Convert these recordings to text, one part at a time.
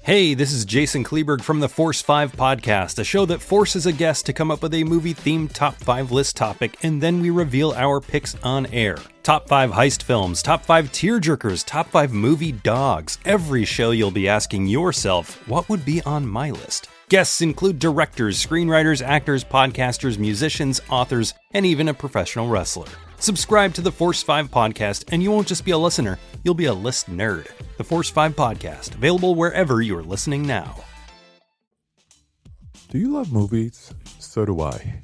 Hey, this is Jason Kleberg from the Force 5 podcast, a show that forces a guest to come up with a movie-themed top 5 list topic, and then we reveal our picks on air. Top 5 heist films, top 5 tearjerkers, top 5 movie dogs. Every show you'll be asking yourself, what would be on my list? Guests include directors, screenwriters, actors, podcasters, musicians, authors, and even a professional wrestler. Subscribe to the Force 5 podcast, and you won't just be a listener, you'll be a list nerd. The Force 5 podcast, available wherever you're listening now. Do you love movies? So do I.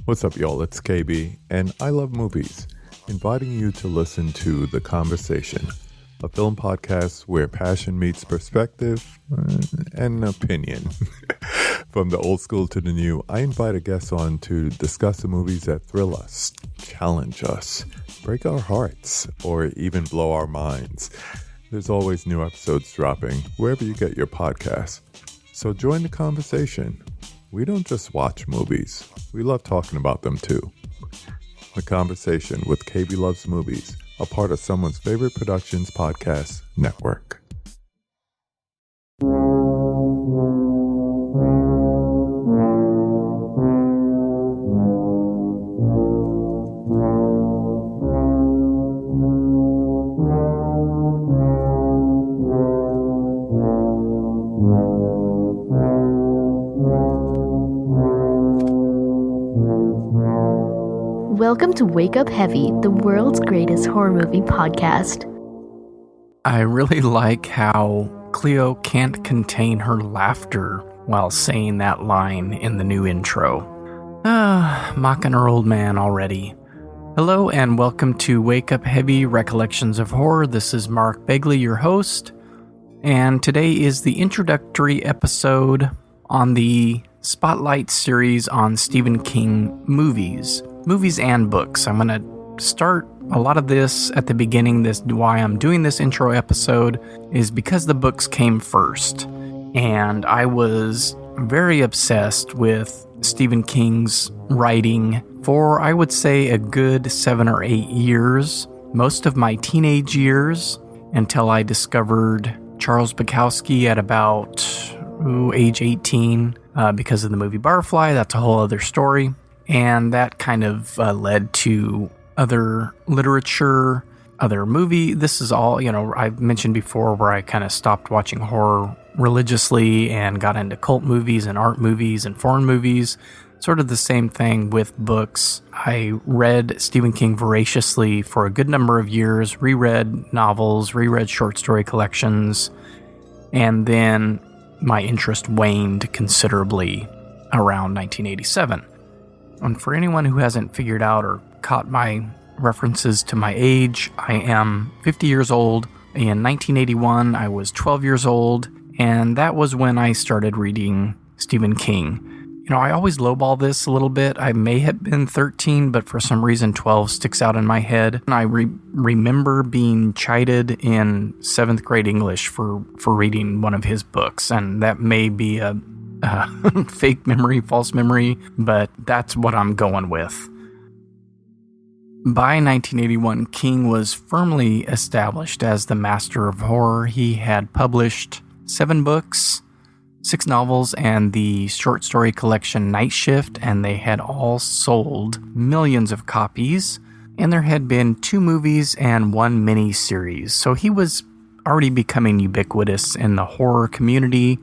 What's up, y'all? It's KB, and I love movies, inviting you to listen to The Conversation, a film podcast where passion meets perspective and opinion. From the old school to the new, I invite a guest on to discuss the movies that thrill us, challenge us, break our hearts, or even blow our minds. There's always new episodes dropping wherever you get your podcasts. So join the conversation. We don't just watch movies. We love talking about them too. The Conversation with KB Loves Movies, a part of Someone's Favorite Productions podcast network. Welcome to Wake Up Heavy, the world's greatest horror movie podcast. I really like how Cleo can't contain her laughter while saying that line in the new intro. Mocking her old man already. Hello and welcome to Wake Up Heavy Recollections of Horror. This is Mark Begley, your host, and today is the introductory episode on the Spotlight series on Stephen King movies and books. I'm going to start a lot of this at the beginning. Why I'm doing this intro episode is because the books came first. And I was very obsessed with Stephen King's writing for, I would say, a good 7 or 8 years. Most of my teenage years, until I discovered Charles Bukowski at about age 18 because of the movie Barfly. That's a whole other story. And that kind of led to other literature, other movie. This is all, I've mentioned before where I kind of stopped watching horror religiously and got into cult movies and art movies and foreign movies. Sort of the same thing with books. I read Stephen King voraciously for a good number of years, reread novels, reread short story collections, and then my interest waned considerably around 1987. And for anyone who hasn't figured out or caught my references to my age, I am 50 years old. In 1981, I was 12 years old, and that was when I started reading Stephen King. I always lowball this a little bit. I may have been 13, but for some reason 12 sticks out in my head. And I remember being chided in 7th grade English for reading one of his books, and that may be a fake memory, false memory, but that's what I'm going with. By 1981, King was firmly established as the master of horror. He had published 7 books, 6 novels, and the short story collection Night Shift, and they had all sold millions of copies, and there had been 2 movies and 1 mini-series, so he was already becoming ubiquitous in the horror community.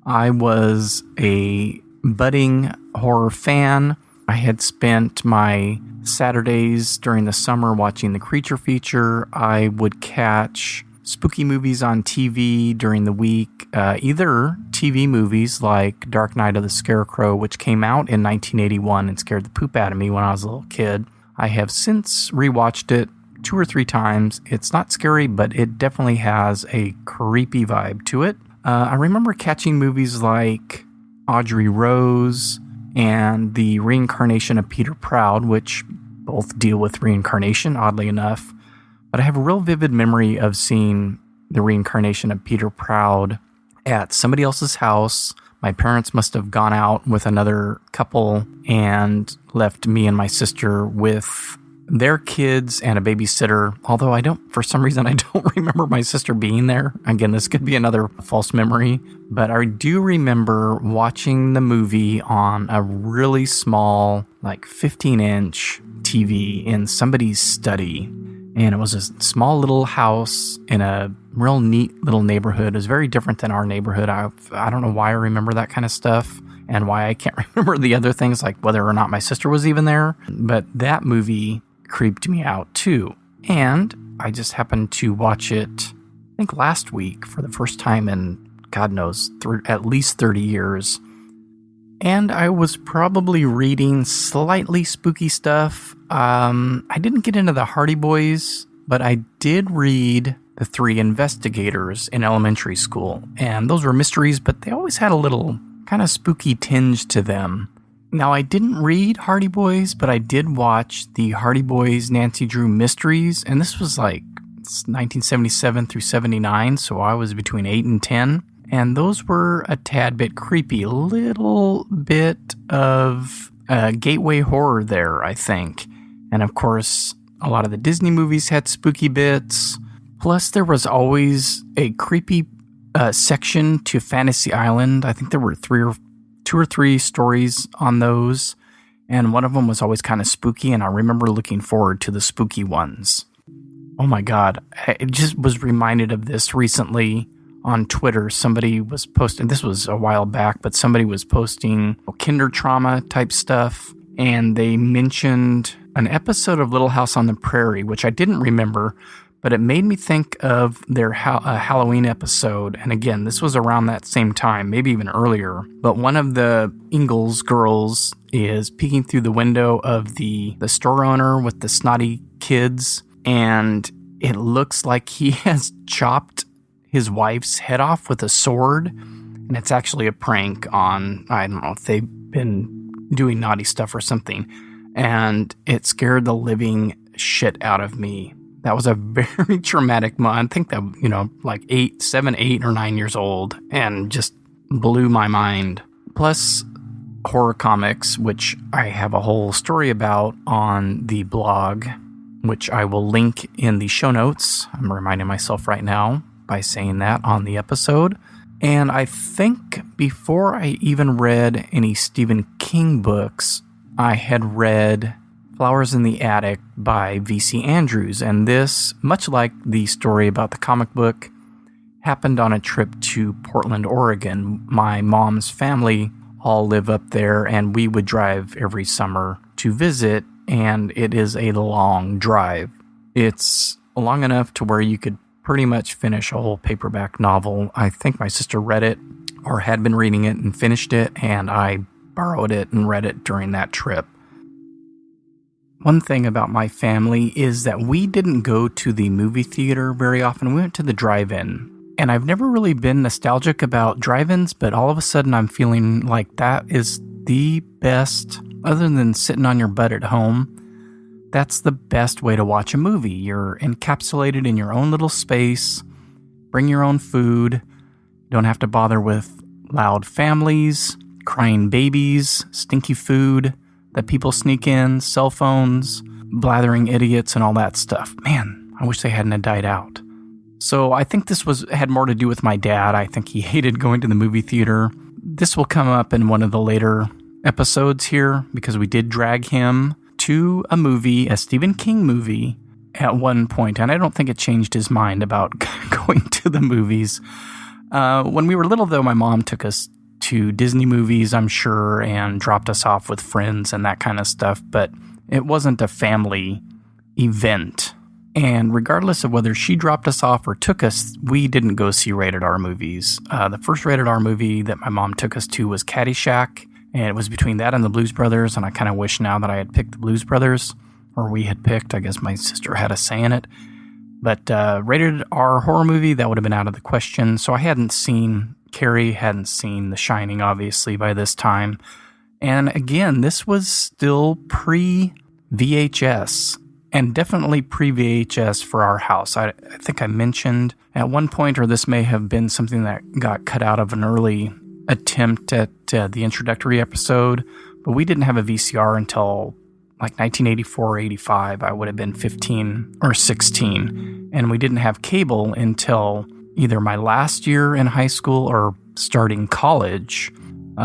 I was a budding horror fan. I had spent my Saturdays during the summer watching The Creature Feature. I would catch spooky movies on TV during the week, either TV movies like Dark Night of the Scarecrow, which came out in 1981 and scared the poop out of me when I was a little kid. I have since rewatched it 2 or 3 times. It's not scary, but it definitely has a creepy vibe to it. I remember catching movies like Audrey Rose and The Reincarnation of Peter Proud, which both deal with reincarnation, oddly enough. But I have a real vivid memory of seeing The Reincarnation of Peter Proud at somebody else's house. My parents must have gone out with another couple and left me and my sister with their kids and a babysitter, although for some reason, I don't remember my sister being there. Again, this could be another false memory, but I do remember watching the movie on a really small, like 15-inch TV in somebody's study. And it was a small little house in a real neat little neighborhood. It was very different than our neighborhood. I don't know why I remember that kind of stuff and why I can't remember the other things, like whether or not my sister was even there. But that movie creeped me out too. And I just happened to watch it, I think last week for the first time in, God knows, at least 30 years. And I was probably reading slightly spooky stuff. I didn't get into the Hardy Boys, but I did read The Three Investigators in elementary school. And those were mysteries, but they always had a little kind of spooky tinge to them. Now, I didn't read Hardy Boys, but I did watch the Hardy Boys Nancy Drew Mysteries. And this was like 1977 through 79, so I was between 8 and 10. And those were a tad bit creepy, a little bit of gateway horror there, I think. And of course, a lot of the Disney movies had spooky bits. Plus, there was always a creepy section to Fantasy Island. I think there were two or three stories on those. And one of them was always kind of spooky, and I remember looking forward to the spooky ones. Oh my God, I just was reminded of this recently. On Twitter, somebody was posting, this was a while back, but somebody was posting kinder trauma type stuff, and they mentioned an episode of Little House on the Prairie, which I didn't remember, but it made me think of their Halloween episode. And again, this was around that same time, maybe even earlier. But one of the Ingalls girls is peeking through the window of the store owner with the snotty kids, and it looks like he has chopped his wife's head off with a sword, and it's actually a prank on, I don't know if they've been doing naughty stuff or something, and it scared the living shit out of me. That was a very traumatic moment. I think that, like 7, 8, or 9 years old, and just blew my mind. Plus, horror comics, which I have a whole story about on the blog, which I will link in the show notes. I'm reminding myself right now by saying that on the episode. And I think before I even read any Stephen King books, I had read Flowers in the Attic by V.C. Andrews. And this, much like the story about the comic book, happened on a trip to Portland, Oregon. My mom's family all live up there, and we would drive every summer to visit, and it is a long drive. It's long enough to where you could pretty much finish a whole paperback novel. I think my sister read it or had been reading it and finished it, and I borrowed it and read it during that trip. One thing about my family is that we didn't go to the movie theater very often. We went to the drive-in. And I've never really been nostalgic about drive-ins, but all of a sudden I'm feeling like that is the best, other than sitting on your butt at home. That's the best way to watch a movie. You're encapsulated in your own little space. Bring your own food. You don't have to bother with loud families, crying babies, stinky food that people sneak in, cell phones, blathering idiots, and all that stuff. Man, I wish they hadn't died out. So I think this had more to do with my dad. I think he hated going to the movie theater. This will come up in one of the later episodes here because we did drag him to a Stephen King movie at one point, and I don't think it changed his mind about going to the movies. When we were little, though, my mom took us to Disney movies, I'm sure, and dropped us off with friends and that kind of stuff, but it wasn't a family event. And regardless of whether she dropped us off or took us, we didn't go see rated R movies. The first rated R movie that my mom took us to was Caddyshack, and it was between that and the Blues Brothers, and I kind of wish now that I had picked the Blues Brothers, or we had picked. I guess my sister had a say in it. But rated R horror movie, that would have been out of the question. So I hadn't seen Carrie, hadn't seen The Shining, obviously, by this time. And again, this was still pre-VHS, and definitely pre-VHS for our house. I think I mentioned at one point, or this may have been something that got cut out of an early attempt at the introductory episode, but we didn't have a VCR until like 1984 or 85. I would have been 15 or 16. And we didn't have cable until either my last year in high school or starting college.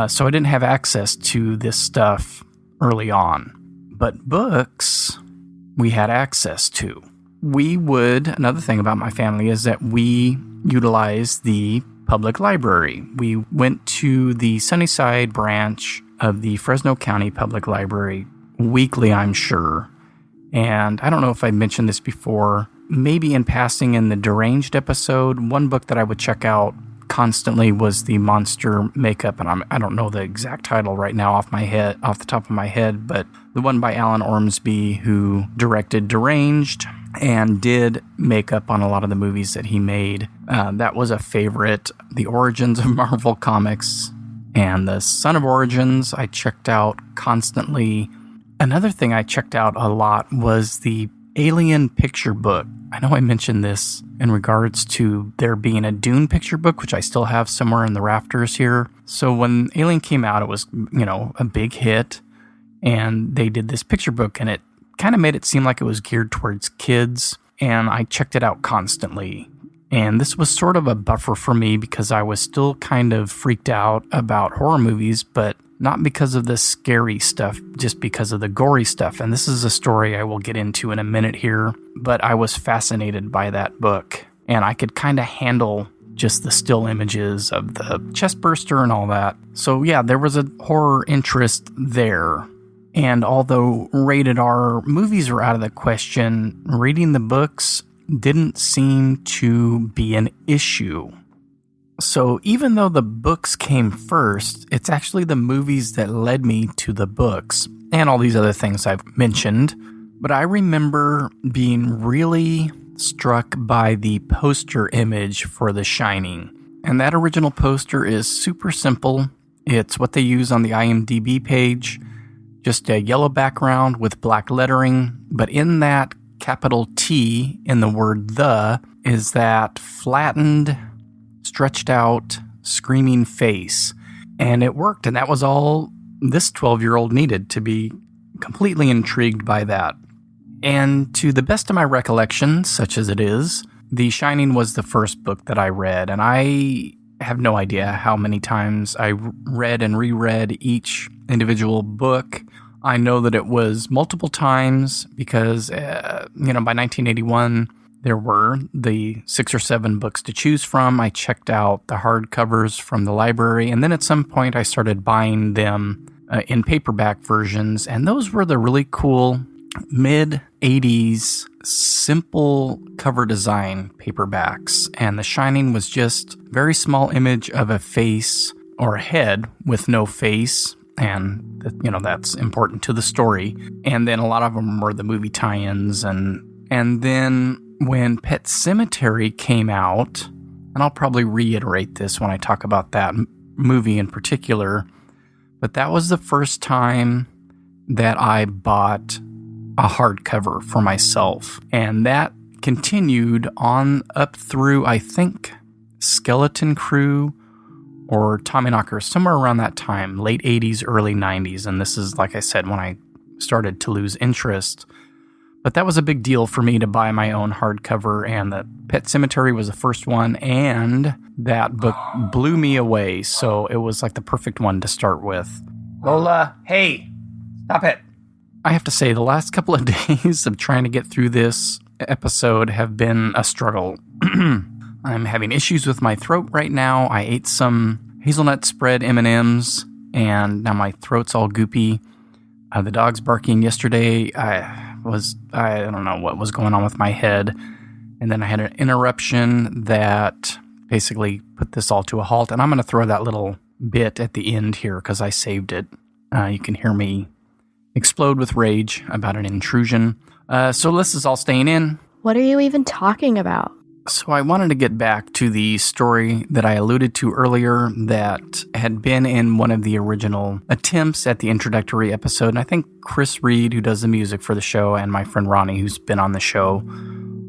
So I didn't have access to this stuff early on. But books, we had access to. Another thing about my family is that we utilized the public library. We went to the Sunnyside branch of the Fresno County Public Library weekly, I'm sure. And I don't know if I mentioned this before, maybe in passing in the Deranged episode, one book that I would check out constantly was the Monster Makeup, and I don't know the exact title right now off the top of my head, but the one by Alan Ormsby, who directed Deranged and did makeup on a lot of the movies that he made. That was a favorite. The Origins of Marvel Comics and the Son of Origins I checked out constantly. Another thing I checked out a lot was the Alien picture book. I know I mentioned this in regards to there being a Dune picture book, which I still have somewhere in the rafters here. So when Alien came out, it was, a big hit, and they did this picture book, and it kind of made it seem like it was geared towards kids, and I checked it out constantly. And this was sort of a buffer for me because I was still kind of freaked out about horror movies, but not because of the scary stuff, just because of the gory stuff. And this is a story I will get into in a minute here, but I was fascinated by that book, and I could kind of handle just the still images of the chest burster and all that. So yeah, there was a horror interest there. And although rated R movies were out of the question, reading the books didn't seem to be an issue. So even though the books came first, it's actually the movies that led me to the books and all these other things I've mentioned. But I remember being really struck by the poster image for The Shining. And that original poster is super simple. It's what they use on the IMDb page. Just a yellow background with black lettering. But in that capital T in the word "the" is that flattened, stretched out, screaming face. And it worked, and that was all this 12-year-old needed to be completely intrigued by that. And to the best of my recollection, such as it is, The Shining was the first book that I read, and I have no idea how many times I read and reread each individual book. I know that it was multiple times because, by 1981, there were the 6 or 7 books to choose from. I checked out the hardcovers from the library, and then at some point I started buying them in paperback versions, and those were the really cool mid-'80s simple cover design paperbacks. And The Shining was just a very small image of a face or a head with no face, and that's important to the story. And then a lot of them were the movie tie-ins, and then when Pet Sematary came out, and I'll probably reiterate this when I talk about that movie in particular, but that was the first time that I bought a hardcover for myself. And that continued on up through, I think, Skeleton Crew or Tommyknocker, somewhere around that time, late 80s, early 90s. And this is, like I said, when I started to lose interest. But that was a big deal for me to buy my own hardcover, and the Pet Sematary was the first one, and that book blew me away, so it was like the perfect one to start with. Lola, hey, stop it. I have to say, the last couple of days of trying to get through this episode have been a struggle. I'm having issues with my throat right now. I ate some hazelnut spread M&Ms, and now my throat's all goopy. The dog's barking yesterday. I don't know what was going on with my head. And then I had an interruption that basically put this all to a halt. And I'm going to throw that little bit at the end here because I saved it. You can hear me explode with rage about an intrusion. So this is all staying in. What are you even talking about? So I wanted to get back to the story that I alluded to earlier that had been in one of the original attempts at the introductory episode. And I think Chris Reed, who does the music for the show, and my friend Ronnie, who's been on the show,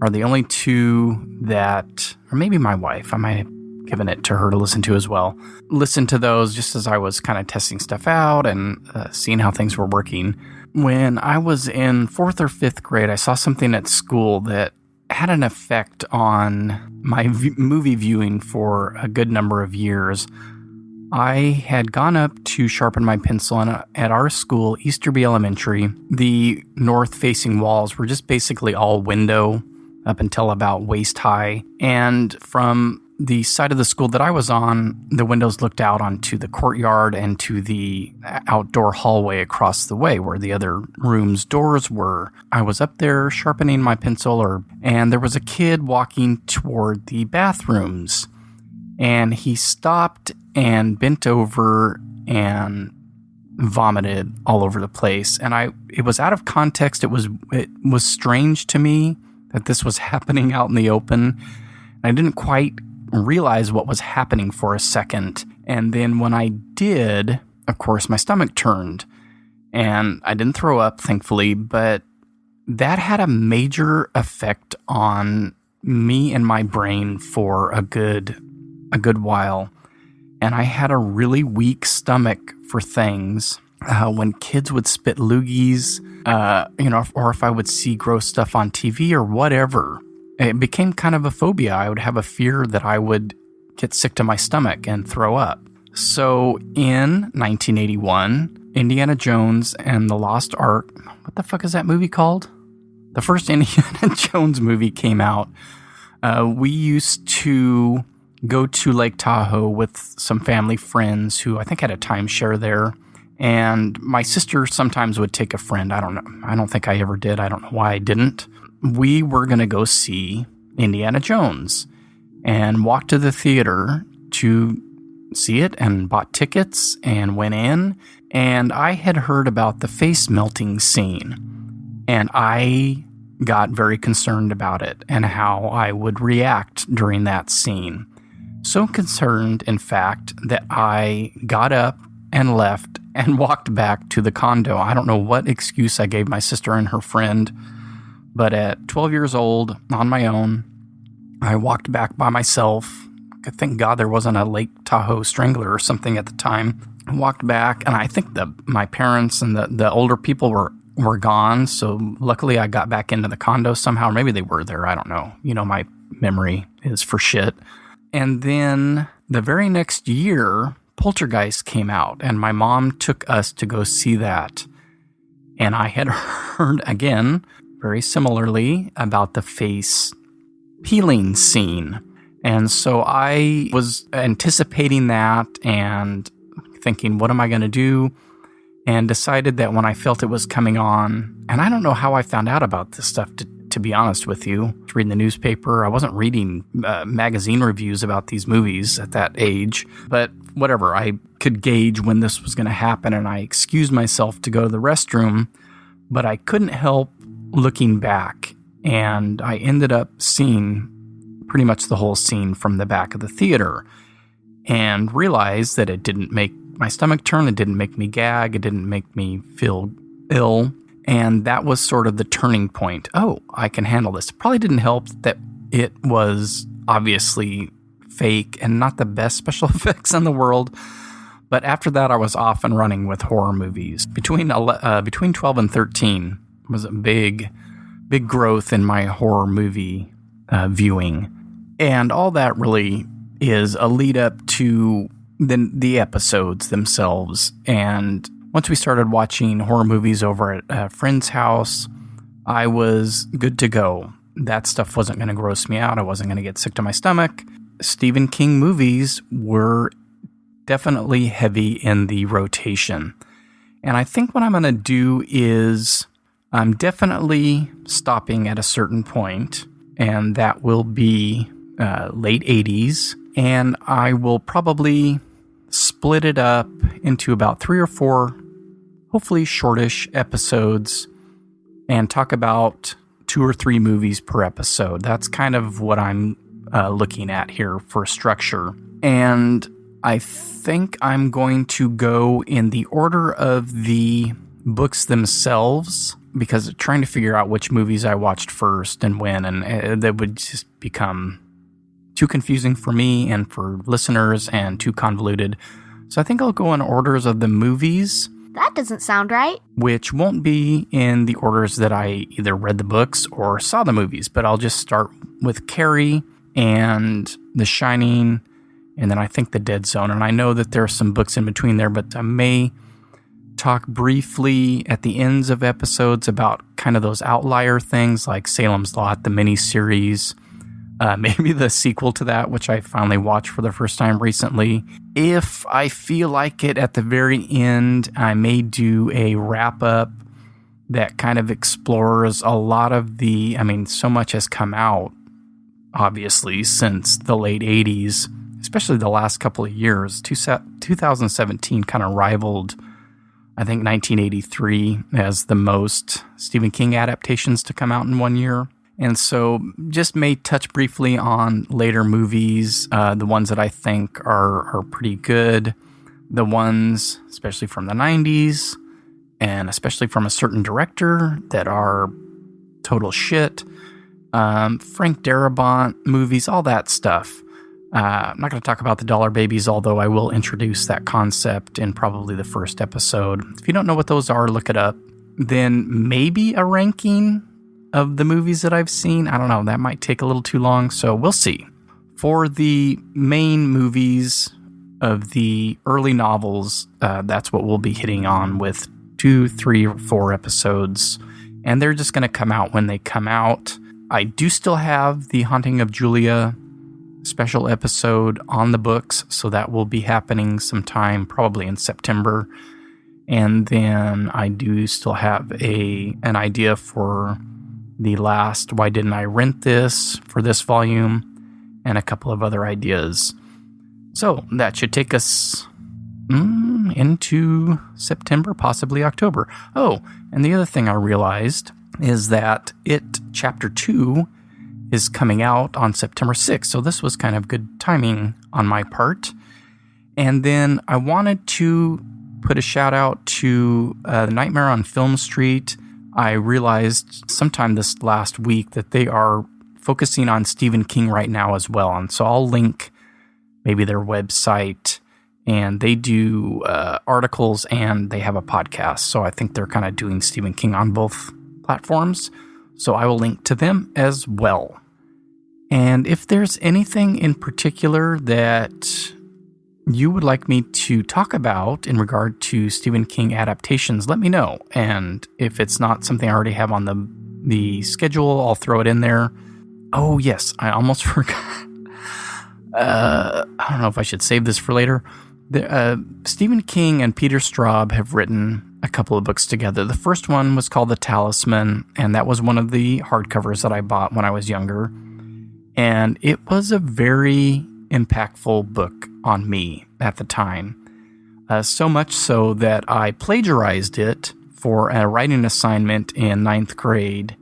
are the only two that, or maybe my wife, I might given it to her to listen to as well. Listened to those just as I was kind of testing stuff out and seeing how things were working. When I was in 4th or 5th grade, I saw something at school that had an effect on my movie viewing for a good number of years. I had gone up to sharpen my pencil, and at our school, Easterby Elementary, the north-facing walls were just basically all window up until about waist high. And from the side of the school that I was on, the windows looked out onto the courtyard and to the outdoor hallway across the way where the other rooms' doors were. I was up there sharpening my pencil, and there was a kid walking toward the bathrooms. And he stopped and bent over and vomited all over the place. And it was out of context. It was strange to me that this was happening out in the open. I didn't quite realize what was happening for a second. And then when I did, of course, my stomach turned. And I didn't throw up, thankfully, but that had a major effect on me and my brain for a good while. And I had a really weak stomach for things. When kids would spit loogies, or if I would see gross stuff on TV or whatever, it became kind of a phobia. I would have a fear that I would get sick to my stomach and throw up. So in 1981, Indiana Jones and the Lost Ark, what the fuck is that movie called? The first Indiana Jones movie came out. We used to go to Lake Tahoe with some family friends who I think had a timeshare there. And my sister sometimes would take a friend. I don't know. I don't think I ever did. I don't know why I didn't. We were going to go see Indiana Jones and walked to the theater to see it and bought tickets and went in. And I had heard about the face melting scene. And I got very concerned about it and how I would react during that scene. So concerned, in fact, that I got up and left and walked back to the condo. I don't know what excuse I gave my sister and her friend, but at 12 years old, on my own, I walked back by myself. Thank God there wasn't a Lake Tahoe Strangler or something at the time. I walked back, and I think my parents and the older people were gone, so luckily I got back into the condo somehow. Maybe they were there, I don't know. My memory is for shit. And then the very next year, Poltergeist came out, and my mom took us to go see that. And I had heard, again, very similarly, about the face peeling scene. And so I was anticipating that and thinking, what am I going to do? And decided that when I felt it was coming on, and I don't know how I found out about this stuff, to be honest with you. I was reading the newspaper. I wasn't reading magazine reviews about these movies at that age, but whatever. I could gauge when this was going to happen, and I excused myself to go to the restroom, but I couldn't help looking back, and I ended up seeing pretty much the whole scene from the back of the theater and realized that it didn't make my stomach turn, it didn't make me gag, it didn't make me feel ill. And that was sort of the turning point. Oh, I can handle this. It probably didn't help that it was obviously fake and not the best special effects in the world. But after that, I was off and running with horror movies. Between 12 and 13 was a big growth in my horror movie viewing. And all that really is a lead up to the episodes themselves. And once we started watching horror movies over at a friend's house, I was good to go. That stuff wasn't going to gross me out. I wasn't going to get sick to my stomach. Stephen King movies were definitely heavy in the rotation. And I think what I'm going to do is I'm definitely stopping at a certain point, and that will be late 80s. And I will probably split it up into about 3 or 4 hopefully shortish episodes and talk about 2 or 3 movies per episode. That's kind of what I'm looking at here for structure. And I think I'm going to go in the order of the books themselves, because trying to figure out which movies I watched first and when, and that would just become too confusing for me and for listeners and too convoluted. So I think I'll go in orders of the movies. That doesn't sound right. Which won't be in the orders that I either read the books or saw the movies, but I'll just start with Carrie and The Shining, and then I think The Dead Zone. And I know that there are some books in between there, but I may talk briefly at the ends of episodes about kind of those outlier things like Salem's Lot, the miniseries, maybe the sequel to that, which I finally watched for the first time recently. If I feel like it at the very end, I may do a wrap-up that kind of explores a lot of so much has come out, obviously, since the late 80s, especially the last couple of years. 2017 kind of rivaled, I think, 1983 as the most Stephen King adaptations to come out in one year. And so just may touch briefly on later movies, the ones that I think are pretty good, the ones, especially from the 90s, and especially from a certain director that are total shit, Frank Darabont movies, all that stuff. I'm not going to talk about the Dollar Babies, although I will introduce that concept in probably the first episode. If you don't know what those are, look it up. Then maybe a ranking of the movies that I've seen. I don't know. That might take a little too long, so we'll see. For the main movies of the early novels, that's what we'll be hitting on with 2, 3, or 4 episodes, and they're just going to come out when they come out. I do still have the Haunting of Julia special episode on the books, so that will be happening sometime probably in September. And then I do still have an idea for the last Why Didn't I Rent This for this volume, and a couple of other ideas. So that should take us into September, possibly October. Oh, and the other thing I realized is that Chapter 2 is coming out on September 6th, so this was kind of good timing on my part. And then I wanted to put a shout out to The Nightmare on Film Street. I realized sometime this last week that they are focusing on Stephen King right now as well. And so I'll link maybe their website, and they do articles and they have a podcast. So I think they're kind of doing Stephen King on both platforms. So I will link to them as well. And if there's anything in particular that you would like me to talk about in regard to Stephen King adaptations, let me know. And if it's not something I already have on the schedule, I'll throw it in there. Oh, yes, I almost forgot. I don't know if I should save this for later. Stephen King and Peter Straub have written a couple of books together. The first one was called The Talisman, and that was one of the hardcovers that I bought when I was younger. And it was a very impactful book on me at the time. So much so that I plagiarized it for a writing assignment in 9th grade.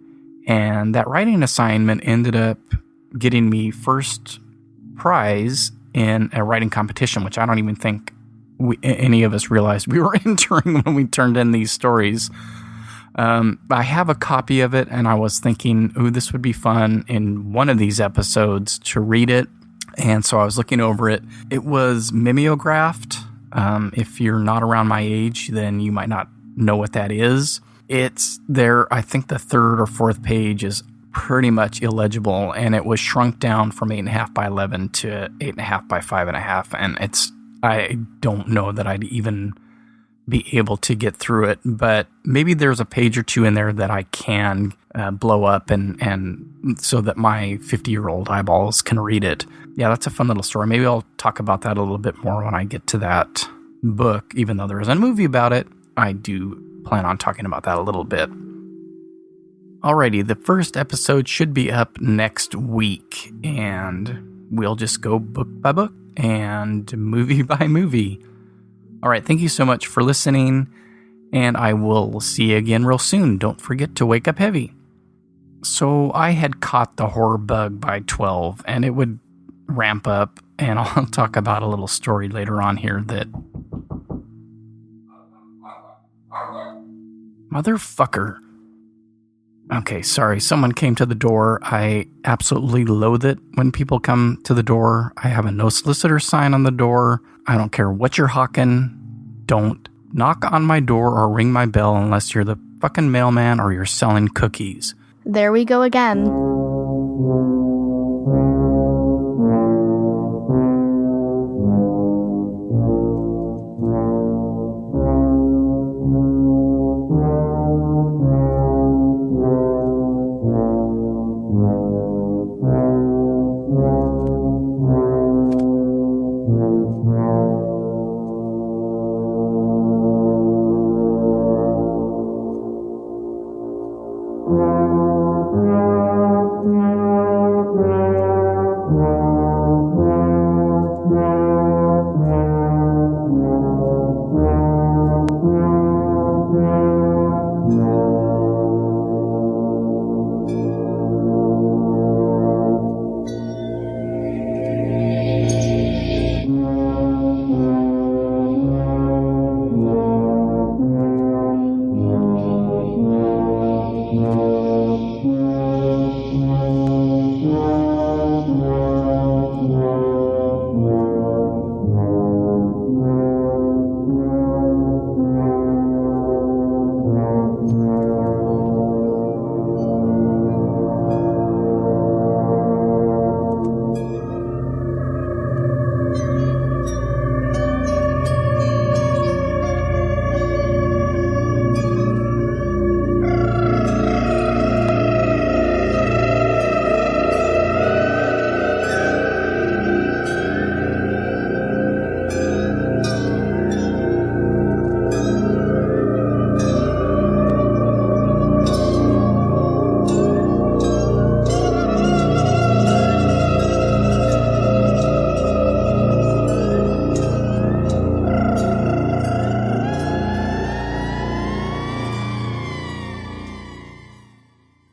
And that writing assignment ended up getting me first prize in a writing competition, which I don't even think any of us realized we were entering when we turned in these stories. I have a copy of it, and I was thinking, ooh, this would be fun in one of these episodes to read it. And so I was looking over it. It was mimeographed. If you're not around my age, then you might not know what that is. It's there. I think the 3rd or 4th page is pretty much illegible, and it was shrunk down from 8.5 by 11 to 8.5 by 5.5. And I don't know that I'd even be able to get through it, but maybe there's a page or two in there that I can blow up and so that my 50-year-old eyeballs can read it. Yeah, that's a fun little story. Maybe I'll talk about that a little bit more when I get to that book. Even though there is a movie about it, I do plan on talking about that a little bit. Alrighty, the first episode should be up next week, and we'll just go book by book and movie by movie. All right, thank you so much for listening, and I will see you again real soon. Don't forget to wake up heavy. So I had caught the horror bug by 12, and it would ramp up, and I'll talk about a little story later on here that... Motherfucker. Okay, sorry. Someone came to the door. I absolutely loathe it when people come to the door. I have a no solicitor sign on the door. I don't care what you're hawking. Don't knock on my door or ring my bell unless you're the fucking mailman or you're selling cookies. There we go again.